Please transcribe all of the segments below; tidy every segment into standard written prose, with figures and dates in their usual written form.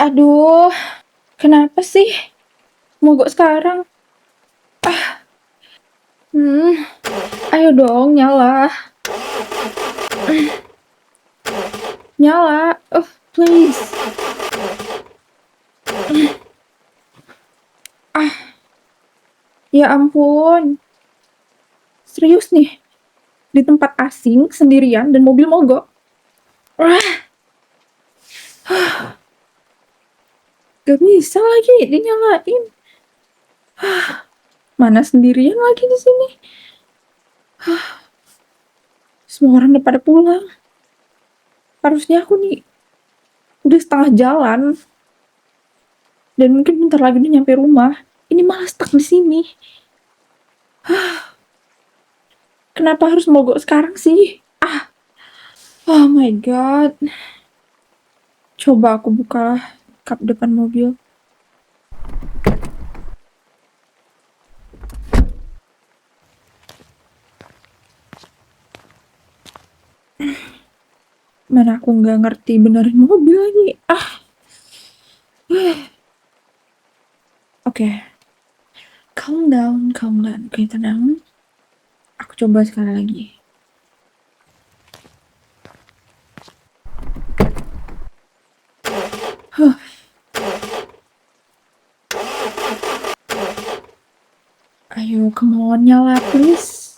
Aduh, kenapa sih mogok sekarang? Hmm, ayo dong nyala. Nyala. Please. Ya ampun. Serius nih, di tempat asing sendirian dan mobil mogok. Gak bisa lagi dinyalain. Mana sendirian lagi di sini? Semua orang udah pada pulang. Harusnya aku nih udah setengah jalan dan mungkin bentar lagi udah nyampe rumah. Ini malah stuck di sini. Kenapa harus mogok sekarang sih? Oh my god. Coba aku buka kap depan mobil. Mana aku nggak ngerti benerin mobil lagi. Oke. Calm down, calm down. Oke, tenang. Aku coba sekali lagi. Ayo, come on, nyala, please.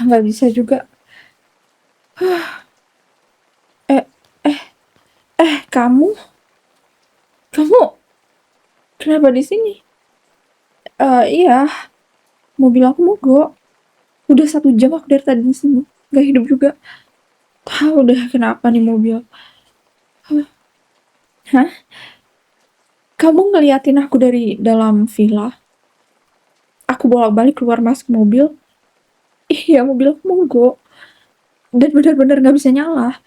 Nggak bisa juga. Eh, kamu? Kamu kenapa di sini? Iya, mobil aku mogok. Udah 1 jam aku dari tadi di sini. Nggak hidup juga. Tahu udah kenapa nih mobil. Hah? Kamu ngeliatin aku dari dalam villa? Aku bolak-balik keluar masuk mobil. Iya, mobil aku mogok. Dan benar-benar nggak bisa nyala.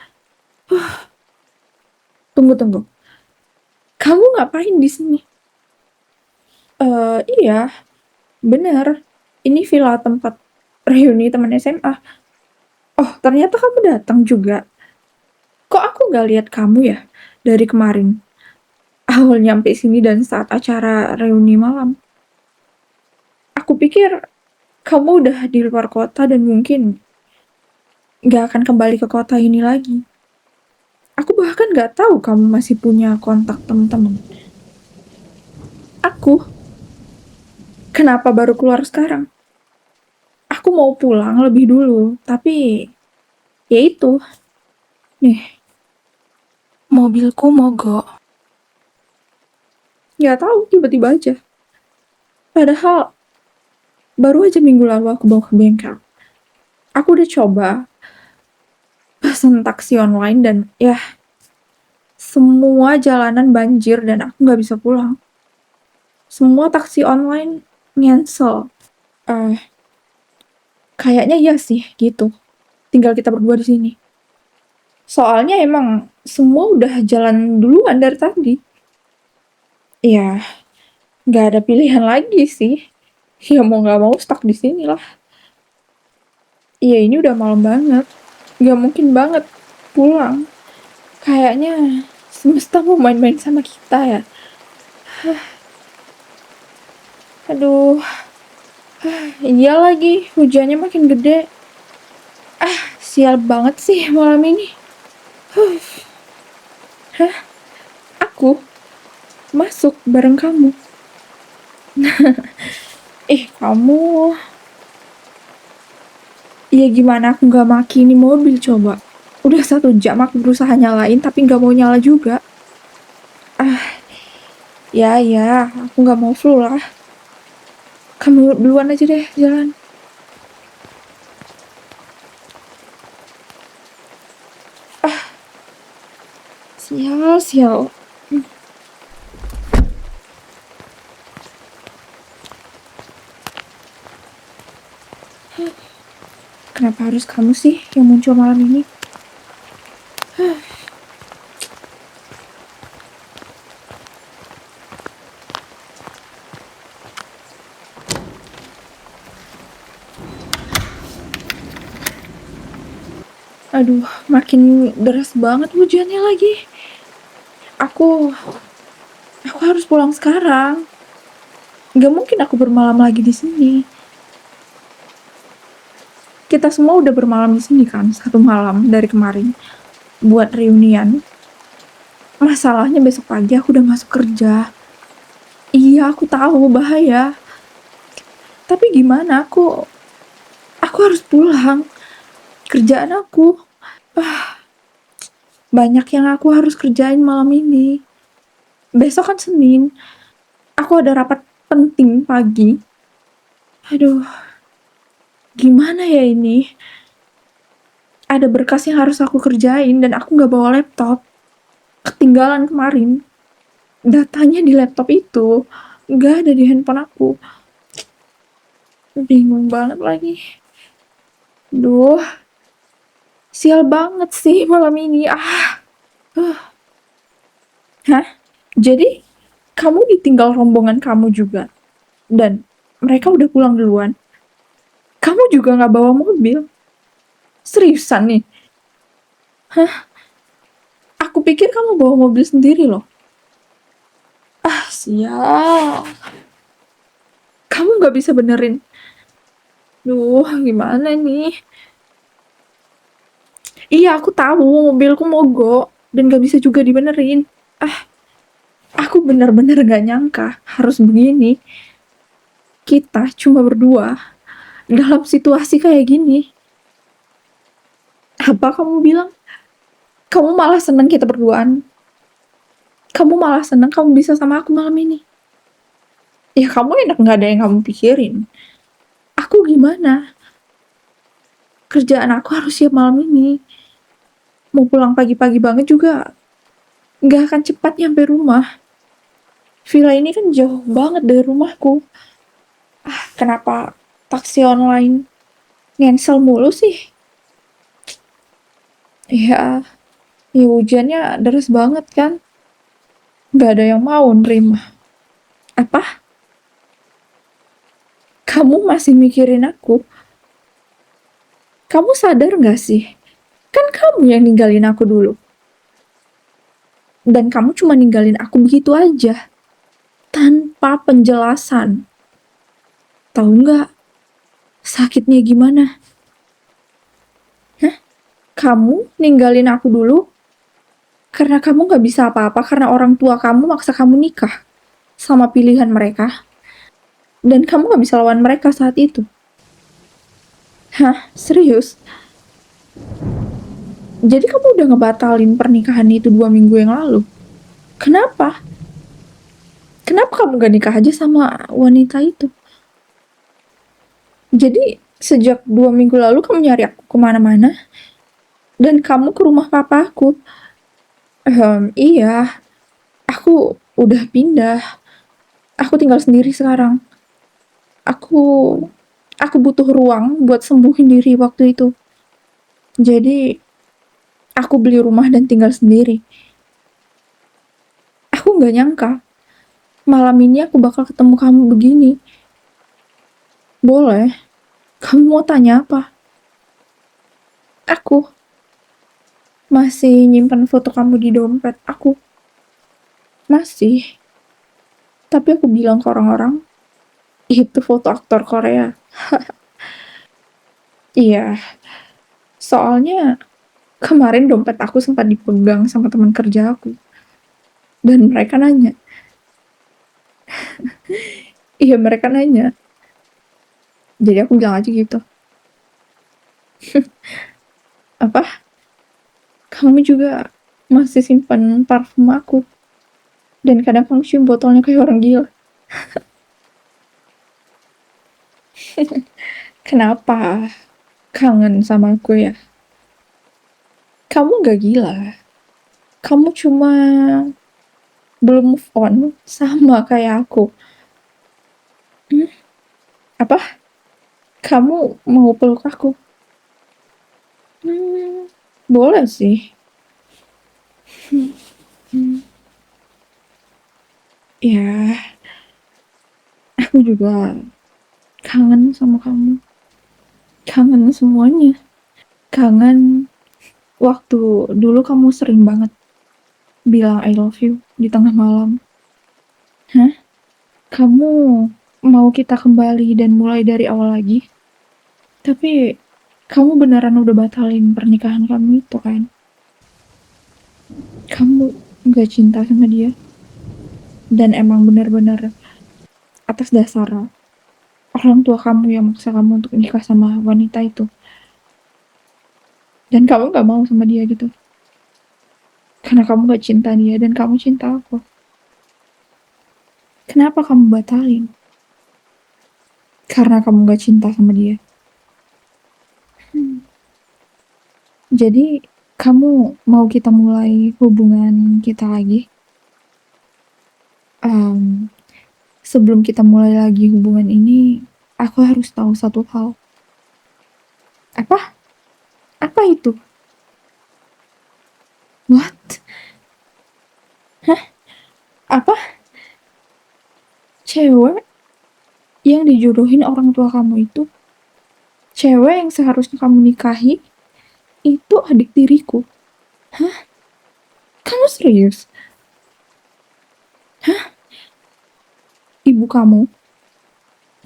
Tunggu. Kamu ngapain di sini? Iya, bener. Ini villa tempat reuni teman SMA. Oh, ternyata kamu datang juga. Kok aku nggak lihat kamu ya dari kemarin? Awal nyampe sini dan saat acara reuni malam. Aku pikir kamu udah di luar kota dan mungkin nggak akan kembali ke kota ini lagi. Aku bahkan nggak tahu kamu masih punya kontak teman-teman. Aku, kenapa baru keluar sekarang? Aku mau pulang lebih dulu, tapi ya itu, nih, mobilku mogok. Nggak tahu, tiba-tiba aja. Padahal baru aja minggu lalu aku bawa ke bengkel. Aku udah coba pesan taksi online dan ya semua jalanan banjir dan aku nggak bisa pulang. Semua taksi online cancel. Eh, Kayaknya iya sih gitu. Tinggal kita berdua di sini. Soalnya emang semua udah jalan duluan dari tadi. Ya, nggak ada pilihan lagi sih. Ya mau nggak mau stuck di sini lah. Iya ini udah malam banget. Nggak mungkin banget pulang. Kayaknya semesta mau main-main sama kita ya. Aduh, iya lagi hujannya makin gede. Sial banget sih malam ini. Aku masuk bareng kamu. Kamu. Iya gimana aku nggak maki ini mobil coba. Udah 1 jam aku berusaha nyalain tapi nggak mau nyala juga. Ya, aku nggak mau flu lah. Kamu duluan aja deh jalan. Sial. Kenapa harus kamu sih yang muncul malam ini? Aduh, makin deras banget hujannya lagi. Aku aku harus pulang sekarang. Nggak mungkin aku bermalam lagi di sini. Kita semua udah bermalam di sini kan, satu malam dari kemarin buat reunian. Masalahnya besok pagi aku udah masuk kerja. Iya, aku tahu bahaya. Tapi gimana? Aku harus pulang. Kerjaan aku banyak yang aku harus kerjain malam ini. Besok kan Senin. Aku ada rapat penting pagi. Aduh, gimana ya ini? Ada berkas yang harus aku kerjain dan aku nggak bawa laptop. Ketinggalan kemarin. Datanya di laptop itu nggak ada di handphone aku. Bingung banget lagi. Duh, sial banget sih malam ini. Hah? Jadi kamu ditinggal rombongan kamu juga dan mereka udah pulang duluan. Kamu juga nggak bawa mobil? Seriusan nih? Aku pikir kamu bawa mobil sendiri loh. Sial. Kamu nggak bisa benerin. Duh, gimana nih? Iya, aku tahu mobilku mogok dan gak bisa juga dibenerin. Aku bener-bener gak nyangka harus begini. Kita cuma berdua dalam situasi kayak gini. Apa kamu bilang? Kamu malah seneng kita berduaan. Kamu malah seneng kamu bisa sama aku malam ini. Ya kamu enak gak ada yang kamu pikirin. Aku gimana? Kerjaan aku harus siap malam ini. Mau pulang pagi-pagi banget juga gak akan cepat nyampe rumah. Villa ini kan jauh banget dari rumahku. Kenapa taksi online cancel mulu sih? Ya, ya hujannya deras banget kan. Gak ada yang mau nerima. Apa? Kamu masih mikirin aku? Kamu sadar gak sih? Kan kamu yang ninggalin aku dulu. Dan kamu cuma ninggalin aku begitu aja. Tanpa penjelasan. Tahu nggak sakitnya gimana? Kamu ninggalin aku dulu karena kamu nggak bisa apa-apa karena orang tua kamu maksa kamu nikah sama pilihan mereka. Dan kamu nggak bisa lawan mereka saat itu. Serius? Jadi kamu udah ngebatalin pernikahan itu 2 minggu yang lalu? Kenapa? Kenapa kamu gak nikah aja sama wanita itu? Jadi sejak 2 minggu lalu kamu nyari aku kemana-mana dan kamu ke rumah papa aku. Iya, aku udah pindah. Aku tinggal sendiri sekarang. Aku aku butuh ruang buat sembuhin diri waktu itu. Jadi aku beli rumah dan tinggal sendiri. Aku nggak nyangka malam ini aku bakal ketemu kamu begini. Boleh? Kamu mau tanya apa? Aku masih nyimpan foto kamu di dompet aku. Masih. Tapi aku bilang ke orang-orang, itu foto aktor Korea. Iya, soalnya kemarin dompet aku sempat dipegang sama teman kerja aku. Dan mereka nanya. Iya, mereka nanya. Jadi aku bilang aja gitu. Apa? Kamu juga masih simpan parfum aku. Dan kadang kamu cium botolnya kayak orang gila. Kenapa kangen sama aku ya? Kamu gak gila. Kamu cuma belum move on sama kayak aku. Apa? Kamu mau peluk aku? Boleh sih. Ya, aku juga kangen sama kamu. Kangen semuanya. Kangen waktu dulu kamu sering banget bilang I love you di tengah malam. Hah? Kamu mau kita kembali dan mulai dari awal lagi? Tapi kamu beneran udah batalin pernikahan kamu itu kan? Kamu gak cinta sama dia? Dan emang bener-bener atas dasar orang tua kamu yang maksa kamu untuk nikah sama wanita itu? Dan kamu gak mau sama dia gitu? Karena kamu gak cinta dia dan kamu cinta aku. Kenapa kamu batalin? Karena kamu gak cinta sama dia. Jadi kamu mau kita mulai hubungan kita lagi? Em, Sebelum kita mulai lagi hubungan ini, aku harus tahu satu hal. Apa? Apa itu? What? Apa? Cewek yang dijodohin orang tua kamu itu, cewek yang seharusnya kamu nikahi, itu adik tiriku. Kamu serius? Ibu kamu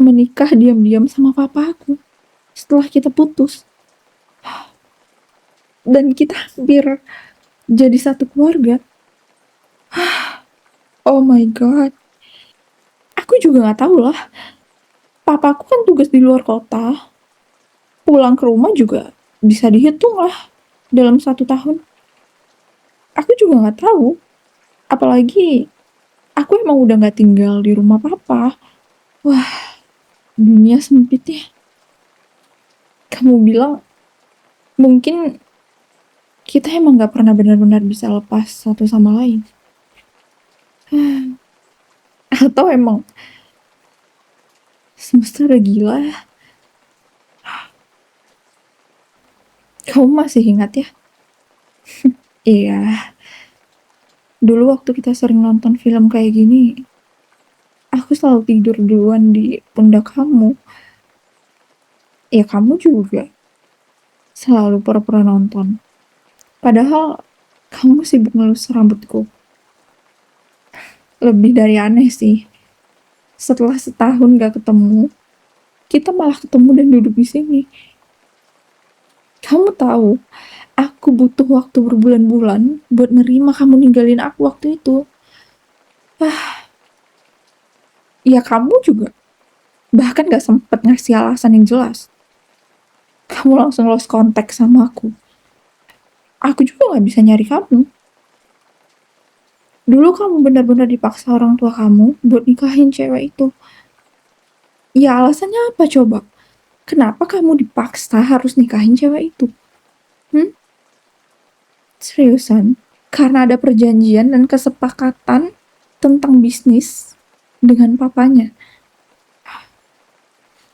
menikah diam-diam sama papa aku setelah kita putus. Dan kita hampir jadi satu keluarga. Oh my god. Aku juga gak tahu lah. Papaku kan tugas di luar kota. Pulang ke rumah juga bisa dihitung lah dalam 1 tahun. Aku juga gak tahu. Apalagi aku emang udah gak tinggal di rumah papa. Wah, dunia sempit ya. Kamu bilang mungkin kita emang gak pernah benar-benar bisa lepas satu sama lain. Atau emang semesta udah gila ya. Kamu masih ingat ya? Iya, dulu waktu kita sering nonton film kayak gini, aku selalu tidur duluan di pundak kamu. Ya kamu juga selalu pura-pura nonton. Padahal kamu sibuk ngelus rambutku. Lebih dari aneh sih. Setelah setahun gak ketemu, kita malah ketemu dan duduk di sini. Kamu tahu, aku butuh waktu berbulan-bulan buat nerima kamu ninggalin aku waktu itu. Ya kamu juga bahkan gak sempet ngasih alasan yang jelas. Kamu langsung lost contact sama aku. Aku juga gak bisa nyari kamu. Dulu kamu benar-benar dipaksa orang tua kamu buat nikahin cewek itu. Ya alasannya apa coba? Kenapa kamu dipaksa harus nikahin cewek itu? Hmm? Seriusan? Karena ada perjanjian dan kesepakatan tentang bisnis dengan papanya.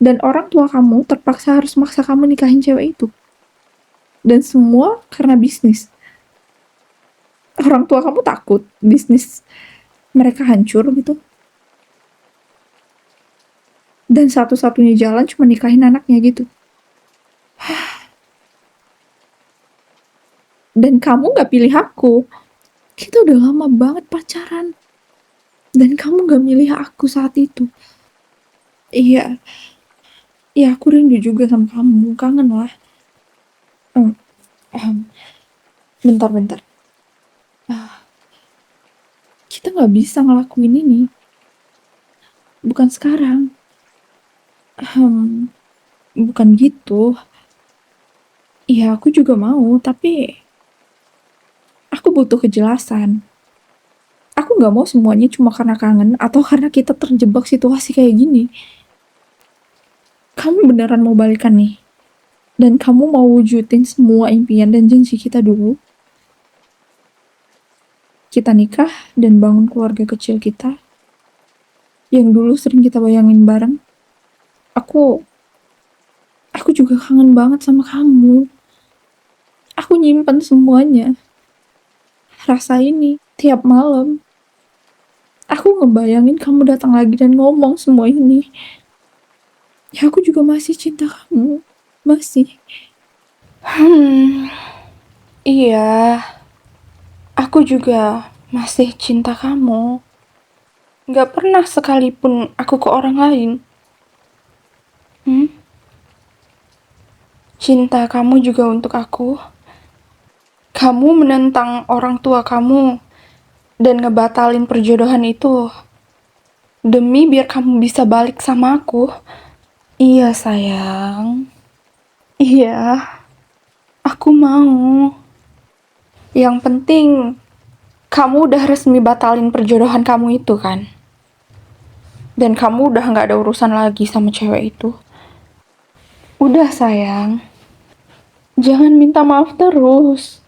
Dan orang tua kamu terpaksa harus maksa kamu nikahin cewek itu. Dan semua karena bisnis. Orang tua kamu takut bisnis mereka hancur gitu. Dan satu-satunya jalan cuma nikahin anaknya gitu. Dan kamu gak pilih aku. Kita udah lama banget pacaran. Dan kamu gak milih aku saat itu. Iya, ya aku rindu juga sama kamu. Kangen lah. Hmm, bentar-bentar. Kita gak bisa ngelakuin ini. Bukan sekarang. Bukan gitu. Iya aku juga mau, tapi aku butuh kejelasan. Aku gak mau semuanya cuma karena kangen atau karena kita terjebak situasi kayak gini. Kamu beneran mau balikan nih? Dan kamu mau wujudin semua impian dan janji kita dulu? Kita nikah dan bangun keluarga kecil kita yang dulu sering kita bayangin bareng. Aku juga kangen banget sama kamu. Aku nyimpen semuanya. Rasa ini tiap malam. Aku ngebayangin kamu datang lagi dan ngomong semua ini. Ya aku juga masih cinta kamu. Masih. Iya. Aku juga masih cinta kamu. Gak pernah sekalipun aku ke orang lain. Hmm? Cinta kamu juga untuk aku. Kamu menentang orang tua kamu dan ngebatalin perjodohan itu demi biar kamu bisa balik sama aku. Iya sayang. Iya, aku mau. Yang penting kamu udah resmi batalin perjodohan kamu itu kan? Dan kamu udah gak ada urusan lagi sama cewek itu. Udah sayang. Jangan minta maaf terus.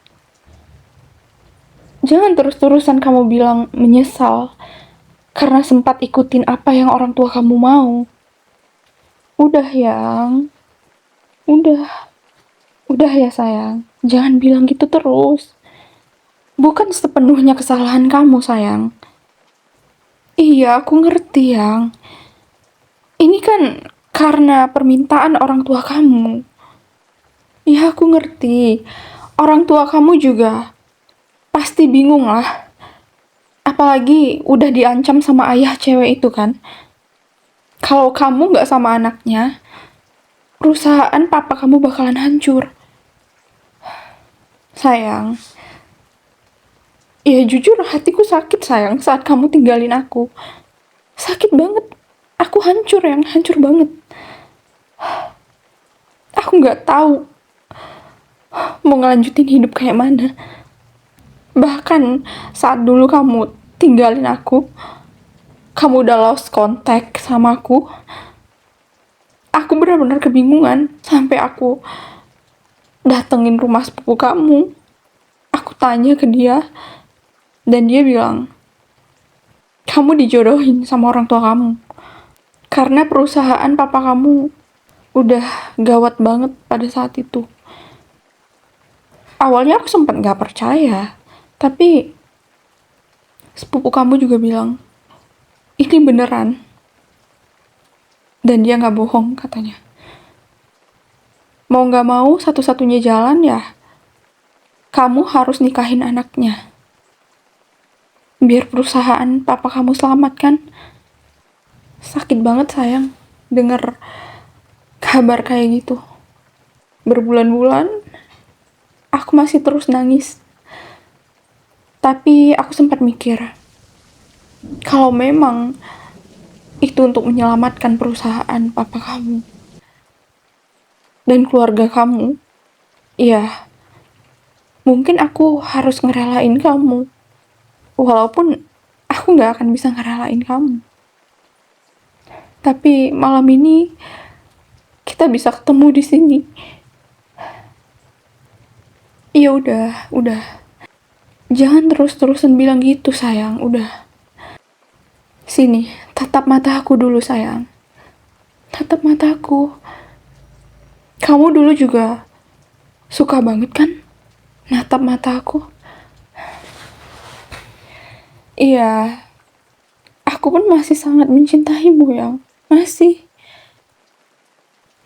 Jangan terus-terusan kamu bilang menyesal karena sempat ikutin apa yang orang tua kamu mau. Udah yang, udah, udah ya sayang. Jangan bilang gitu terus. Bukan sepenuhnya kesalahan kamu sayang. Iya, aku ngerti yang. Ini kan karena permintaan orang tua kamu. Iya, aku ngerti. Orang tua kamu juga pasti bingung lah. Apalagi udah diancam sama ayah cewek itu kan. Kalau kamu nggak sama anaknya, perusahaan papa kamu bakalan hancur. Sayang, ya jujur hatiku sakit sayang saat kamu tinggalin aku. Sakit banget. Aku hancur yang hancur banget. Aku nggak tahu mau ngelanjutin hidup kayak mana. Bahkan saat dulu kamu tinggalin aku, kamu udah lost contact sama aku benar-benar kebingungan sampai aku datengin rumah sepupu kamu. Aku tanya ke dia dan dia bilang, kamu dijodohin sama orang tua kamu. Karena perusahaan papa kamu udah gawat banget pada saat itu. Awalnya aku sempat gak percaya, tapi sepupu kamu juga bilang, ini beneran. Dan dia gak bohong katanya. Mau gak mau satu-satunya jalan ya, kamu harus nikahin anaknya. Biar perusahaan papa kamu selamat kan. Sakit banget sayang denger kabar kayak gitu. Berbulan-bulan aku masih terus nangis. Tapi aku sempat mikir, kalau memang itu untuk menyelamatkan perusahaan papa kamu dan keluarga kamu, ya mungkin aku harus ngerelain kamu. Walaupun aku gak akan bisa ngerelain kamu. Tapi malam ini kita bisa ketemu di sini. Ya udah. Jangan terus-terusan bilang gitu sayang, udah. Sini, tatap mata aku dulu sayang. Tatap mata aku. Kamu dulu juga suka banget kan natap mata aku? Iya, aku pun masih sangat mencintaimu yang. Masih.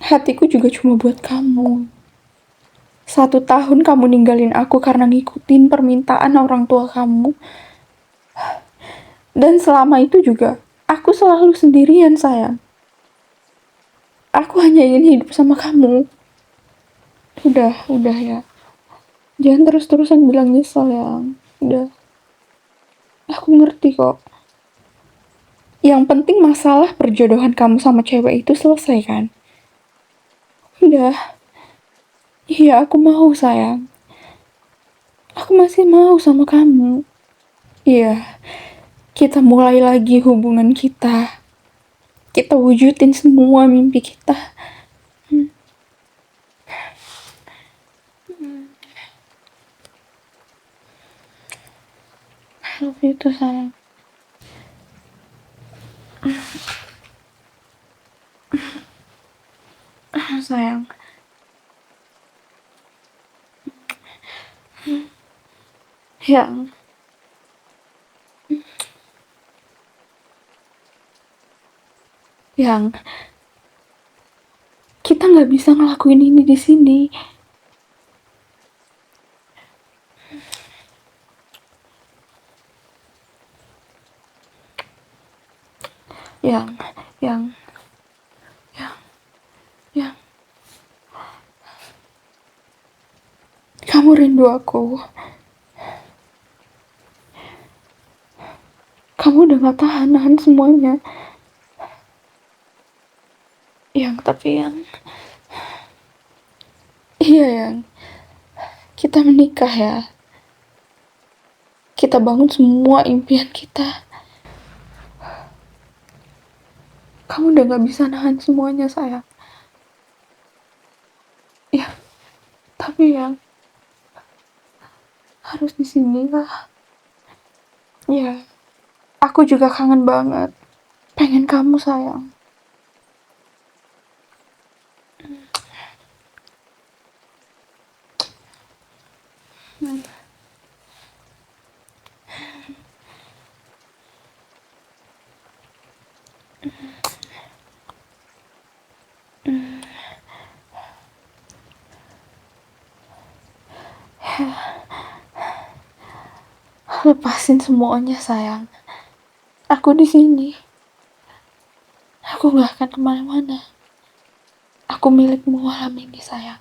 Hatiku juga cuma buat kamu. 1 tahun kamu ninggalin aku karena ngikutin permintaan orang tua kamu. Dan selama itu juga, aku selalu sendirian sayang. Aku hanya ingin hidup sama kamu. Udah ya. Jangan terus-terusan bilang nyesel yang. Udah. Aku ngerti kok. Yang penting masalah perjodohan kamu sama cewek itu selesai kan? Udah. Iya, aku mau sayang. Aku masih mau sama kamu. Iya. Kita mulai lagi hubungan kita. Kita wujudin semua mimpi kita. I love you tuh sayang. Sayang. Yang kita nggak bisa ngelakuin ini di sini. yang yang yang yang kamu rindu aku. Kamu udah gak tahan nahan semuanya. Tapi iya kita menikah ya. Kita bangun semua impian kita. Kamu udah gak bisa nahan semuanya, sayang. Ya, tapi harus di sini lah. Ya, aku juga kangen banget. Pengen kamu, sayang. Lepasin semuanya, sayang. Aku di sini. Aku gak akan kemana-mana. Aku milikmu malam ini, sayang.